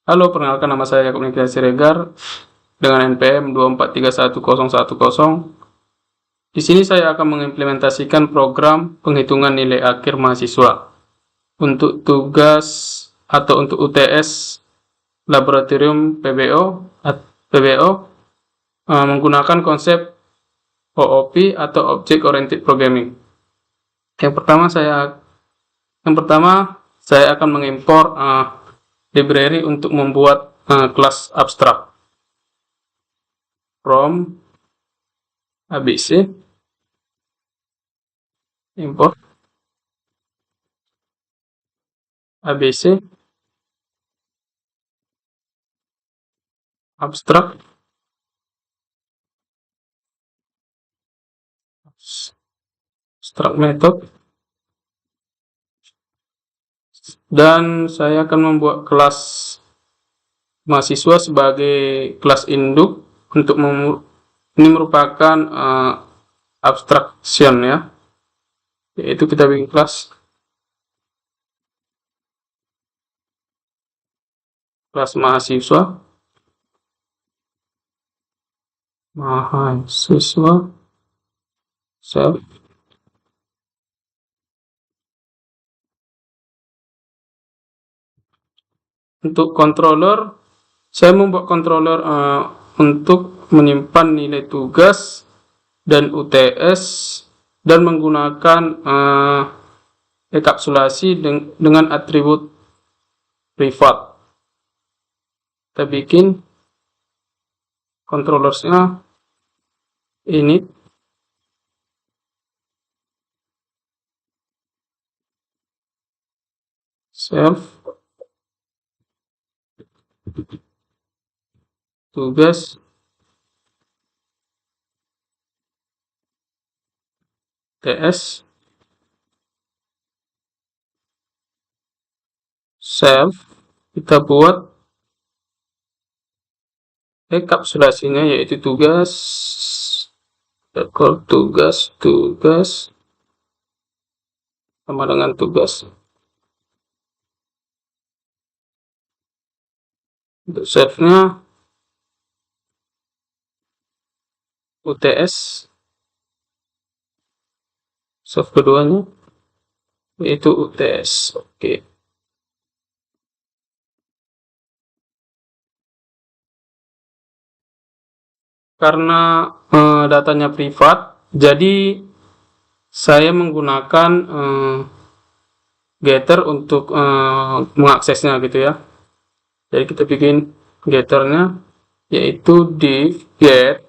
Halo, perkenalkan nama saya Yakub Nikita Siregar dengan NPM 2431010. Di sini saya akan mengimplementasikan program penghitungan nilai akhir mahasiswa untuk tugas atau untuk UTS laboratorium PBO menggunakan konsep OOP atau Object Oriented Programming. Yang pertama saya akan mengimpor library untuk membuat kelas abstrak from ABC import ABC abstrak method, dan saya akan membuat kelas mahasiswa sebagai kelas induk untuk ini merupakan abstraction ya, yaitu kita bikin kelas mahasiswa self. Untuk controller, saya membuat controller untuk menyimpan nilai tugas dan UTS dan menggunakan enkapsulasi dengan atribut privat. Kita bikin controllersnya ini self tugas TS self, kita buat enkapsulasinya yaitu tugas sama dengan tugas. Untuk self-nya UTS, self keduanya yaitu UTS. Oke. Karena datanya privat, jadi saya menggunakan getter untuk mengaksesnya gitu ya. Jadi kita bikin getternya yaitu div get.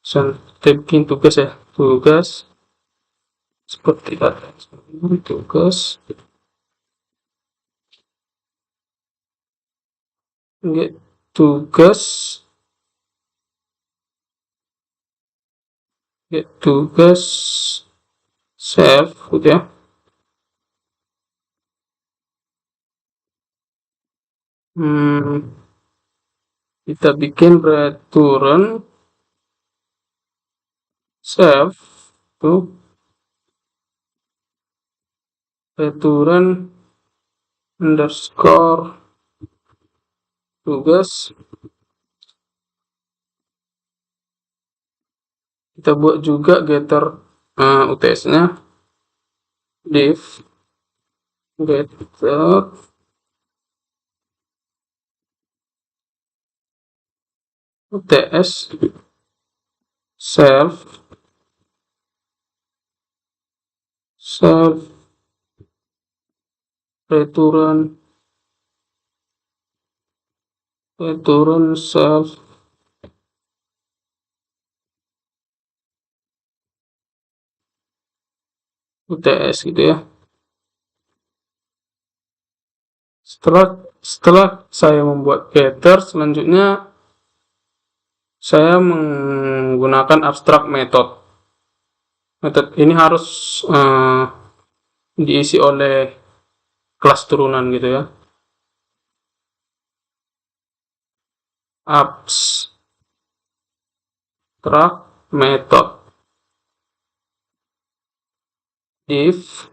Kita bikin tugas ya, tugas seperti ada tugas get tugas self gitu ya. Kita bikin return self tuh return underscore tugas. Kita buat juga getter UTS-nya div getter UTS self return self UTS gitu ya. Setelah saya membuat getter, selanjutnya saya menggunakan abstract method. Metode ini harus diisi oleh kelas turunan gitu ya. Abstract method div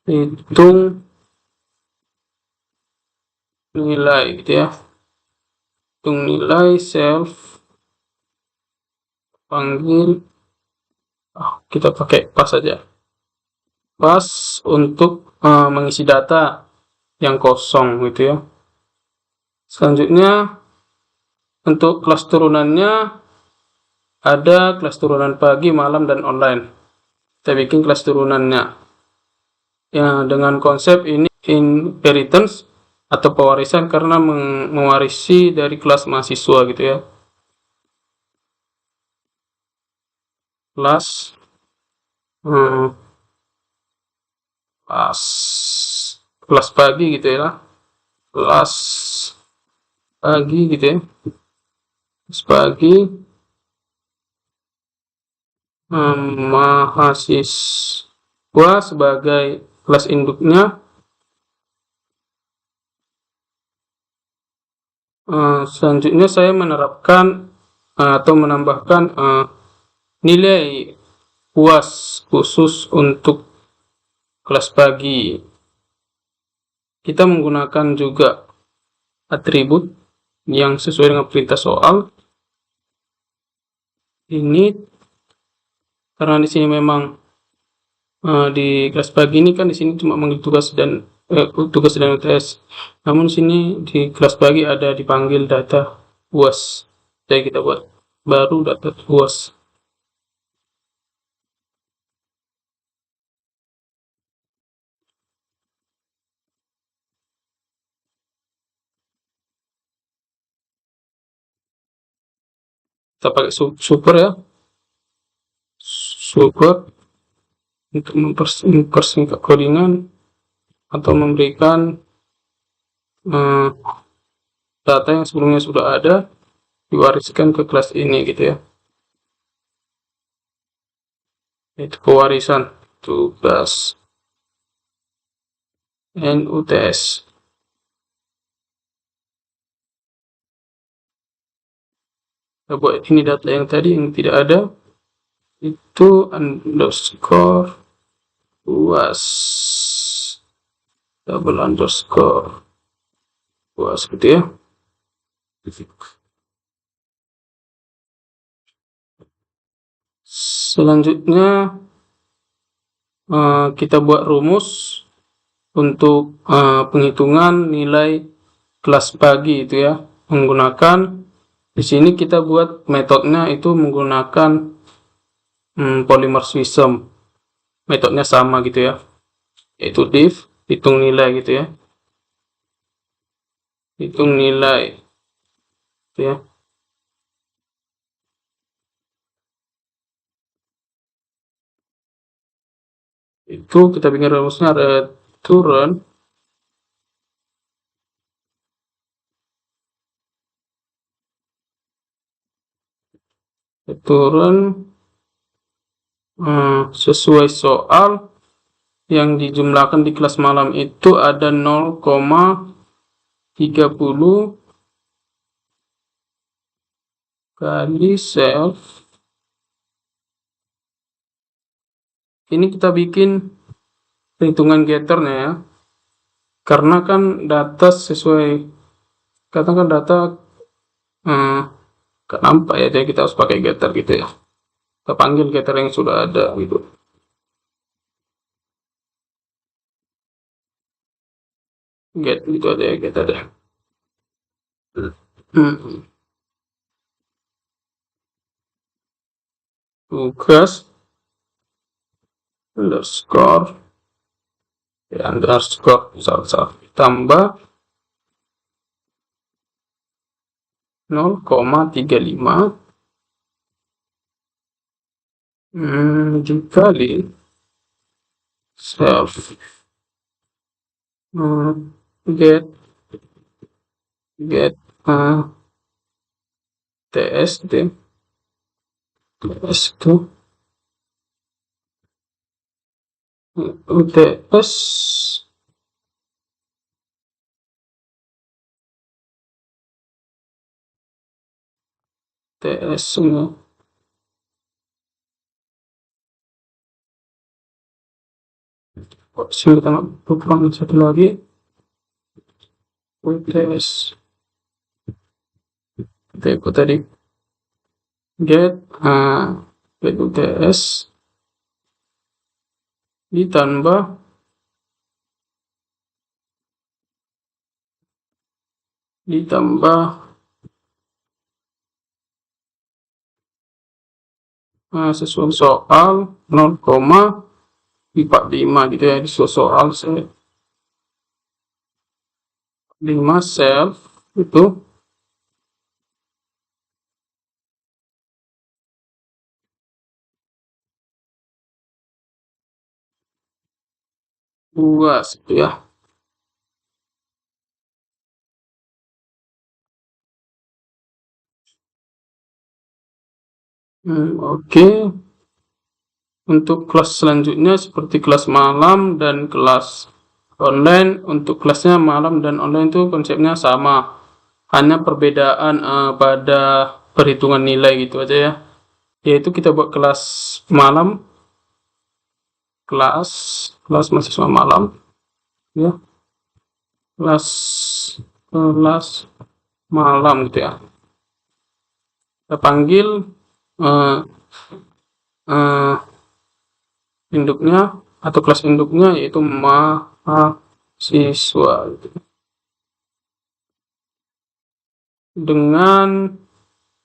hitung nilai gitu ya, hitung nilai self panggil, kita pakai pas saja, pas untuk mengisi data yang kosong gitu ya. Selanjutnya untuk kelas turunannya ada kelas turunan pagi, malam, dan online. Kita bikin kelas turunannya ya dengan konsep ini inheritance atau pewarisan, karena mewarisi dari kelas mahasiswa gitu ya. Kelas kelas kelas pagi gitu ya, kelas pagi gitu ya, kelas pagi mahasiswa sebagai kelas induknya. Selanjutnya saya menerapkan atau menambahkan nilai UAS khusus untuk kelas pagi. Kita menggunakan juga atribut yang sesuai dengan perintah soal ini, karena di sini memang di kelas pagi ini kan di sini cuma manggil tugas dan UTS. Namun sini di kelas pagi ada dipanggil data UAS. Jadi kita buat baru data UAS. Kita pakai super ya, super untuk mempersingkat codingan atau memberikan eh, data yang sebelumnya sudah ada diwariskan ke kelas ini gitu ya. Itu pewarisan tugas NUTS. Kita buat ini data yang tadi yang tidak ada itu underscore UAS double underscore UAS gitu ya. Selanjutnya kita buat rumus untuk penghitungan nilai kelas pagi itu ya, menggunakan di sini kita buat metodenya itu menggunakan polymorphism. Metodenya sama gitu ya, yaitu div hitung nilai gitu ya, hitung nilai gitu ya. Itu kita bikin rumusnya return sesuai soal yang dijumlahkan di kelas malam itu ada 0,30 kali self. Ini kita bikin perhitungan getternya ya, karena kan data sesuai, katakan data gak nampak ya, jadi kita harus pakai getter gitu ya. Kita panggil getter yang sudah ada gitu. Get gitu aja ya, get ada. Tugas underscore ya, underscore misal tambah 0,35 dikali self get get ts itu UTS TS nya sini kita kurang satu lagi, UTS kita ikut tadi get get UTS ditambah sesuai soal 0,45 gitu ya, di soal 5 self itu luas gitu ya. Oke. Untuk kelas selanjutnya seperti kelas malam dan kelas online. Untuk kelasnya malam dan online itu konsepnya sama, hanya perbedaan pada perhitungan nilai gitu aja ya. Yaitu kita buat kelas malam, kelas mahasiswa malam ya, kelas malam gitu ya. Kita panggil induknya atau kelas induknya yaitu mahasiswa gitu. Dengan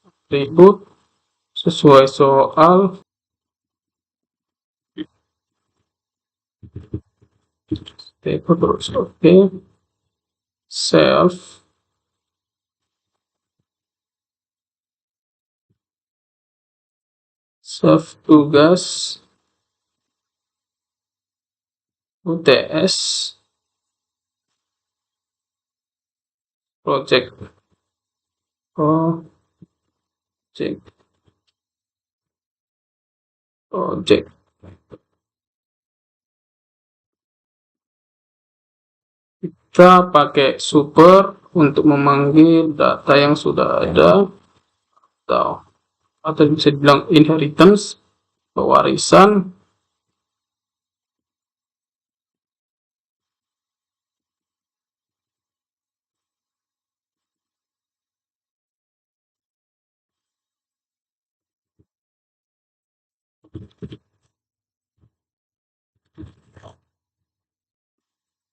atribut sesuai soal terus. Oke. Self tugas UTS project kita pakai super untuk memanggil data yang sudah ada, atau bisa dibilang inheritance, pewarisan.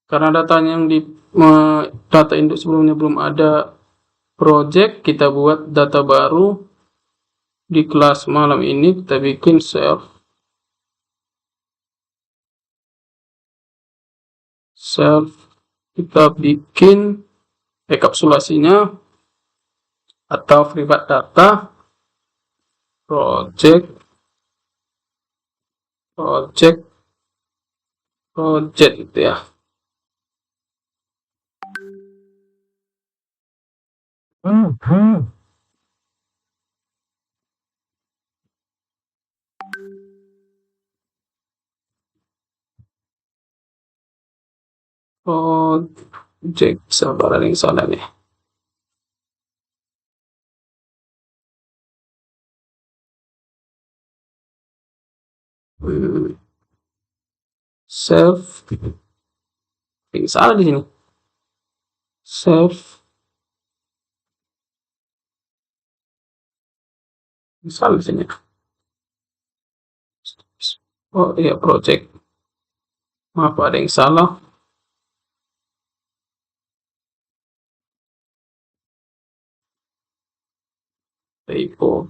Karena datanya yang di data induk sebelumnya belum ada project, kita buat data baru di kelas malam ini. Kita bikin self kita bikin enkapsulasinya atau private data project gitu ya. Project, sabar ada yang salah nih. Self ini salah di sini. Self salah di sini. Oh iya, project. Maaf, ada yang salah. Typo.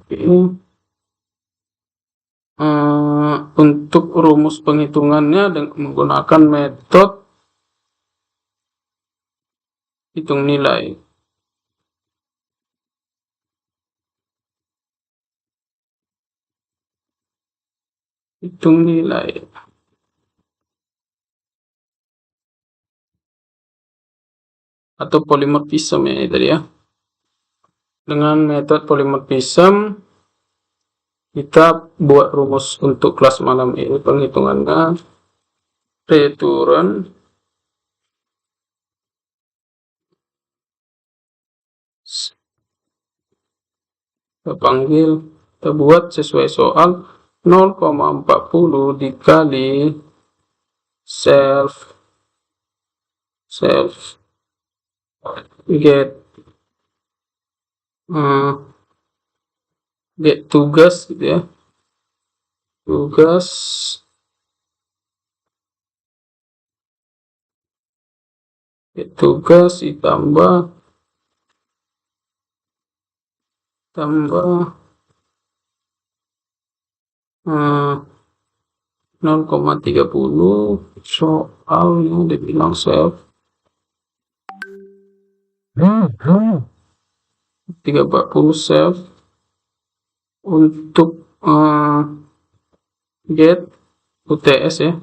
Untuk rumus penghitungannya dengan menggunakan metode hitung nilai. Atau polymorphism ya tadi ya. Dengan metode polymorphism kita buat rumus untuk kelas malam ini. Penghitungannya return kita panggil, kita buat sesuai soal 0,40 dikali self get get tugas gitu ya, tugas ditambah tambah 0,30 soalnya dibilang self 340 self untuk get UTS ya,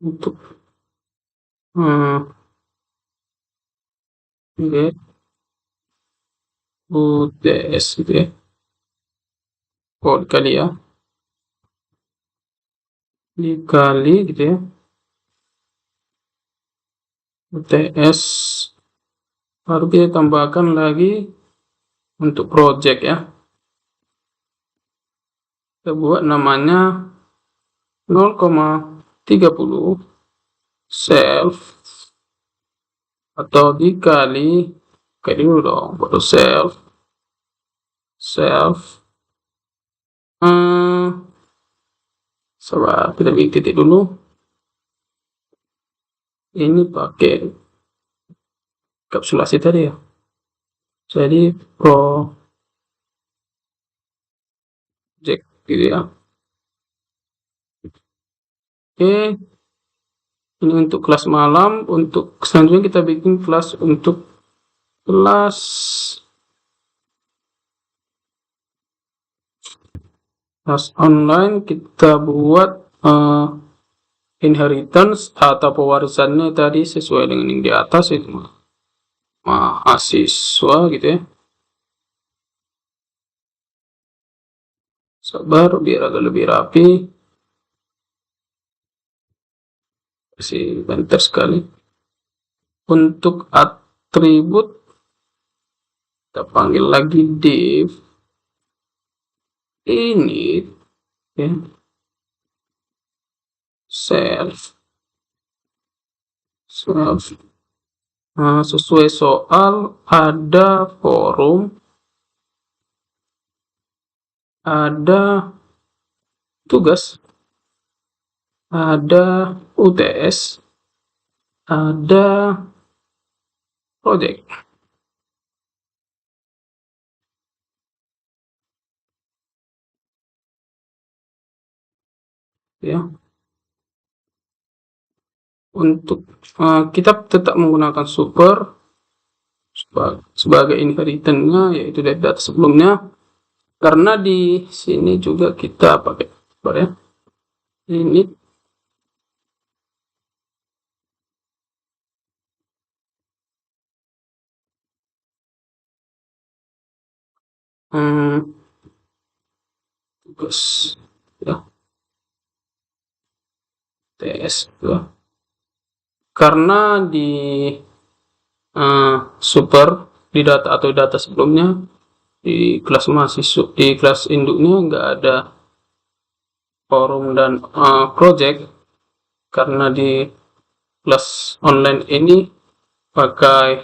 untuk get UTS gitu ya, dikali ya, dikali gitu ya, UTS baru kita tambahkan lagi untuk project ya, kita buat namanya 0,30 self atau dikali kayak dulu dong, baru self coba kita bikin titik dulu, ini pakai kapsulasi tadi ya, jadi project gitu ya. Oke, ini untuk kelas malam. Untuk selanjutnya kita bikin kelas untuk kelas online. Kita buat inheritance atau pewarisannya tadi sesuai dengan yang di atas, itu mahasiswa gitu ya. Sabar biar agak lebih rapi, masih bentar sekali. Untuk atribut kita panggil lagi div init ya, self sesuai soal ada forum, ada tugas, ada UTS, ada project ya. Untuk kita tetap menggunakan super sebagai inheritance-nya, yaitu dari data sebelumnya, karena di sini juga kita pakai super ya, ini tugas ya, TS ya. Karena di super di data atau data sebelumnya di kelas mahasiswa, di kelas induknya nggak ada forum dan project, karena di kelas online ini pakai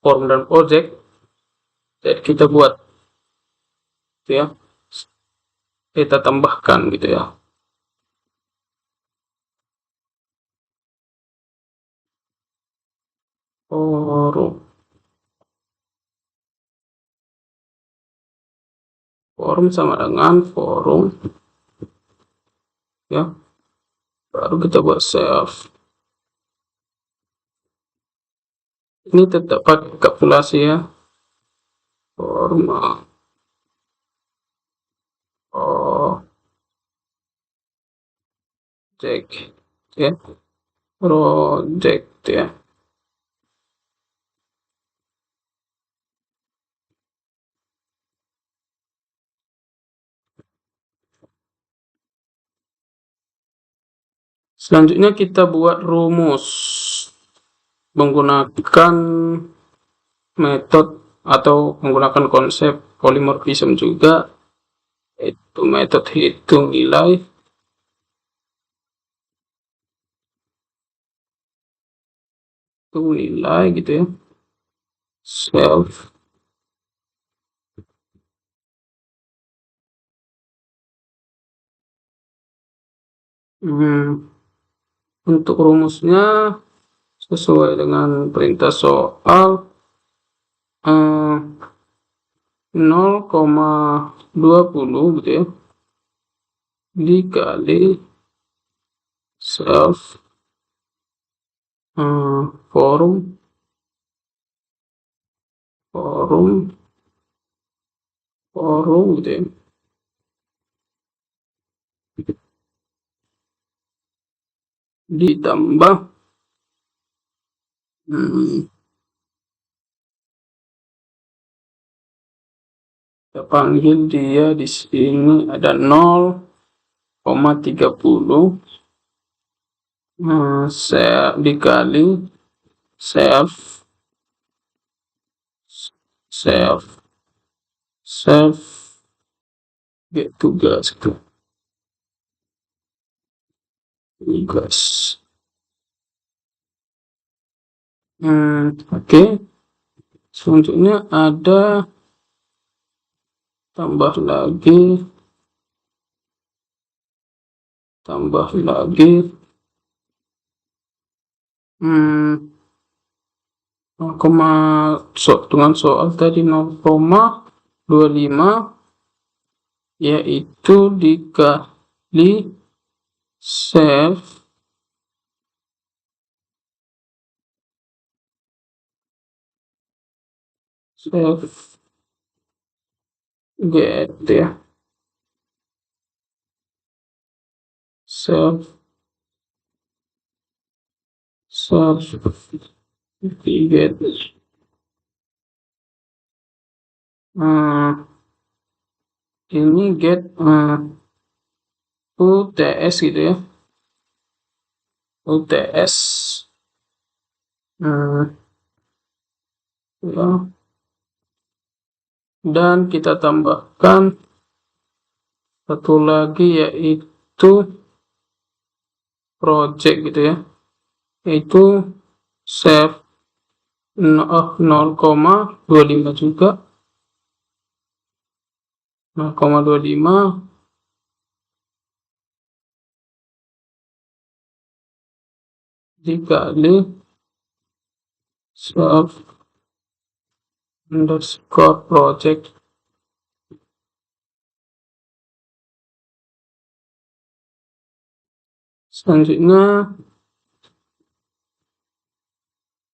forum dan project, jadi kita buat gitu ya, kita tambahkan gitu ya. Forum sama dengan forum ya, baru kita buat self. Ini tetap pakai kapsulasi ya, forum project ya, project ya. Selanjutnya kita buat rumus menggunakan metode atau menggunakan konsep polymorphism juga, yaitu metode hitung nilai itu nilai gitu ya, self untuk rumusnya sesuai dengan perintah soal 0,20 gitu ya dikali self forum gitu ya, ditambah kita panggil dia di sini ada 0,30 dikali self get tugas oke. Selanjutnya ada tambah lagi 0, dengan soal tadi 0,25 yaitu dikali self get ya, self get ini get UTS gitu ya, UTS ya. Dan kita tambahkan satu lagi yaitu project gitu ya, yaitu save 0,25 juga, 0,25 dikali self underscore project selanjutnya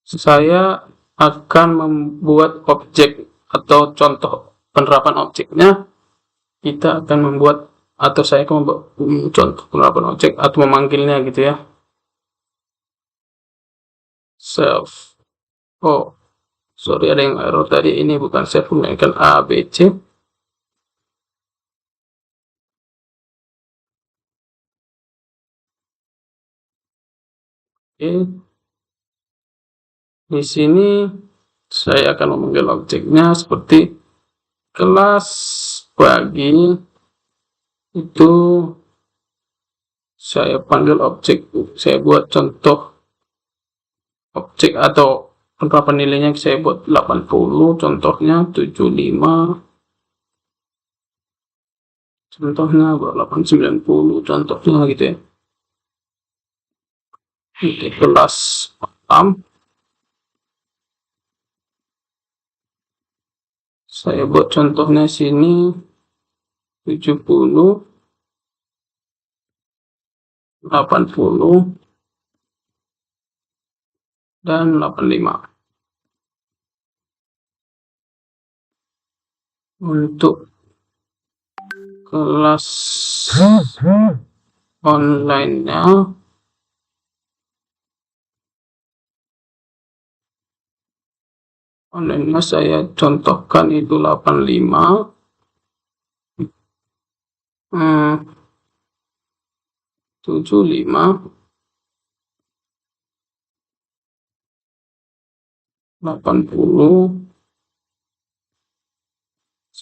saya akan membuat objek atau contoh penerapan objeknya. Kita akan membuat atau saya akan membuat contoh penerapan objek atau memanggilnya gitu ya, self sorry ada yang error tadi, ini bukan self melainkan ABC. Oke. Di sini saya akan memanggil objeknya seperti kelas pagi, itu saya panggil objek, saya buat contoh objek atau penerapan nilainya saya buat 80, contohnya 75, contohnya 890, contohnya gitu ya. Oke, kelas malam saya buat contohnya sini 70, 80 dan 85. Untuk kelas online-nya saya contohkan itu 85, 75, 80,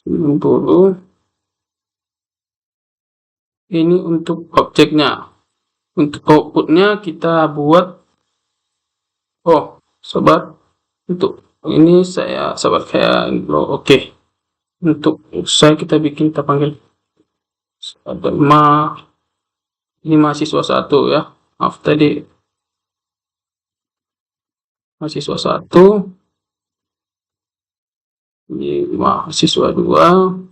90. Ini untuk objeknya. Untuk outputnya kita buat sobat. Untuk ini saya sobat kayak oke. Untuk kita panggil ada ini mahasiswa 1 ya. Maaf tadi mahasiswa 1, ini mahasiswa 2,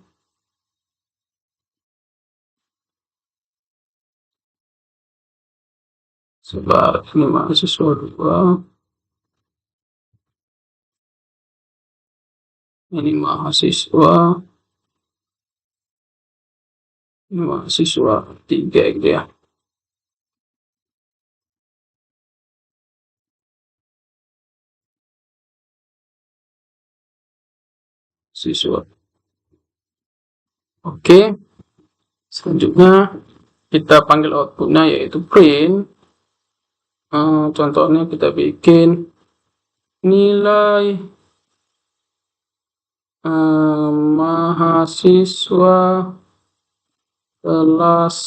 sobat ini mahasiswa 2, ini mahasiswa 3 gitu ya. Siswa. Oke. Selanjutnya kita panggil outputnya yaitu print. Contohnya kita bikin nilai mahasiswa kelas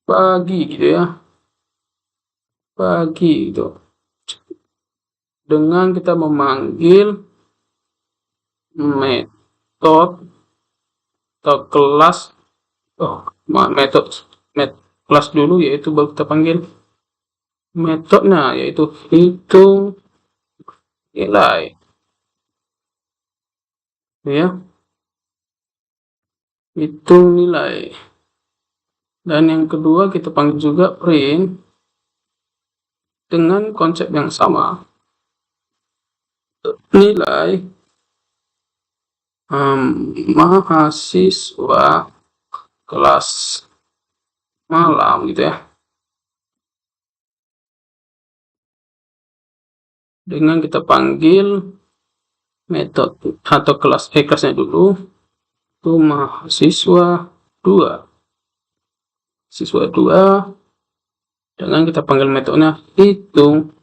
pagi gitu ya, pagi gitu, dengan kita memanggil metode atau kelas kelas dulu, yaitu baru kita panggil metodenya, yaitu hitung nilai ya, hitung nilai. Dan yang kedua kita panggil juga print dengan konsep yang sama, nilai mahasiswa kelas malam gitu ya, dengan kita panggil metode atau kelasnya dulu itu mahasiswa 2, dengan kita panggil metodenya hitung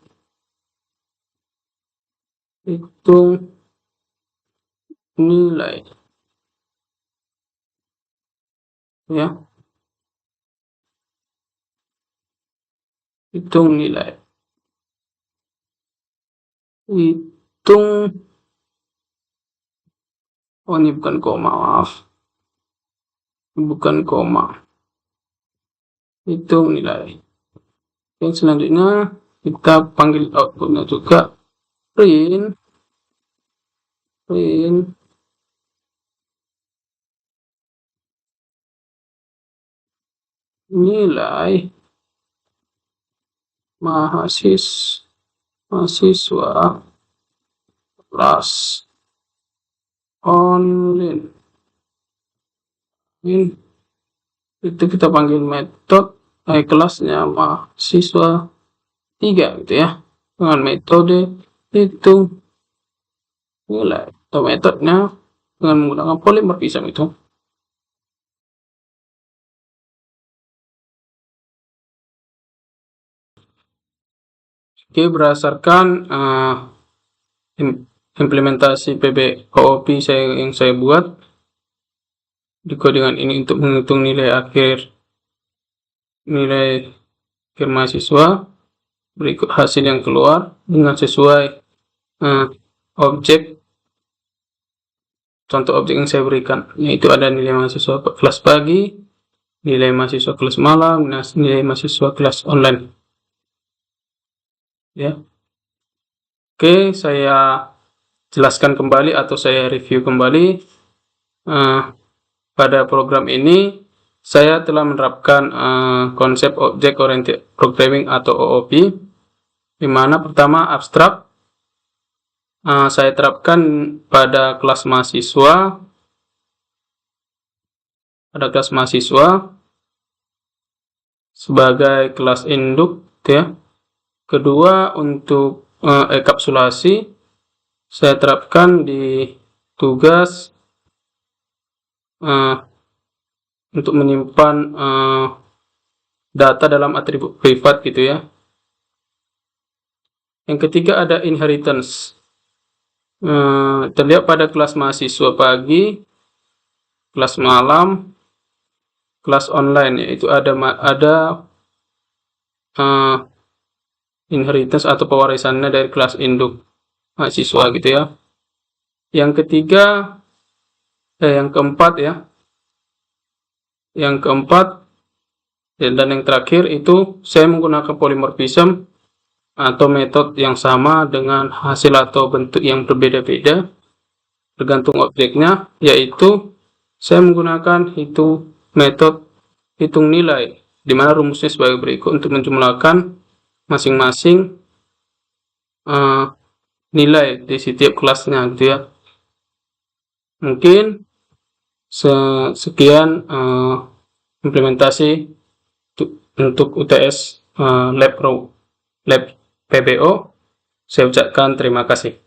nilai ya, hitung nilai, ini bukan koma, maaf, bukan koma, hitung nilai. Yang selanjutnya kita panggil outputnya juga print nilai mahasiswa kelas online. Itu kita panggil metode kelasnya mahasiswa 3 gitu ya, dengan metode hitung nilai atau metodenya dengan menggunakan polymorphism itu. Oke, berdasarkan implementasi PBOOP yang saya buat di codingan ini untuk menghitung nilai akhir mahasiswa, berikut hasil yang keluar dengan sesuai objek, contoh objek yang saya berikan, yaitu ada nilai mahasiswa kelas pagi, nilai mahasiswa kelas malam, nilai mahasiswa kelas online ya. Oke, saya jelaskan kembali atau saya review kembali. Pada program ini saya telah menerapkan konsep Object Oriented Programming atau OOP, di mana pertama abstrak saya terapkan pada kelas mahasiswa, sebagai kelas induk ya. Kedua, untuk enkapsulasi saya terapkan di tugas untuk menyimpan data dalam atribut privat gitu ya. Yang ketiga ada inheritance, terlihat pada kelas mahasiswa pagi, kelas malam, kelas online, yaitu ada inheritance atau pewarisannya dari kelas induk mahasiswa gitu ya. Yang ketiga, yang keempat ya. Yang keempat dan yang terakhir itu saya menggunakan polymorphism atau metode yang sama dengan hasil atau bentuk yang berbeda-beda tergantung objeknya, yaitu saya menggunakan metode hitung nilai, di mana rumusnya sebagai berikut untuk menjumlahkan masing-masing nilai di setiap kelasnya gitu ya. Mungkin sekian implementasi untuk UTS lab PBO. Saya ucapkan terima kasih.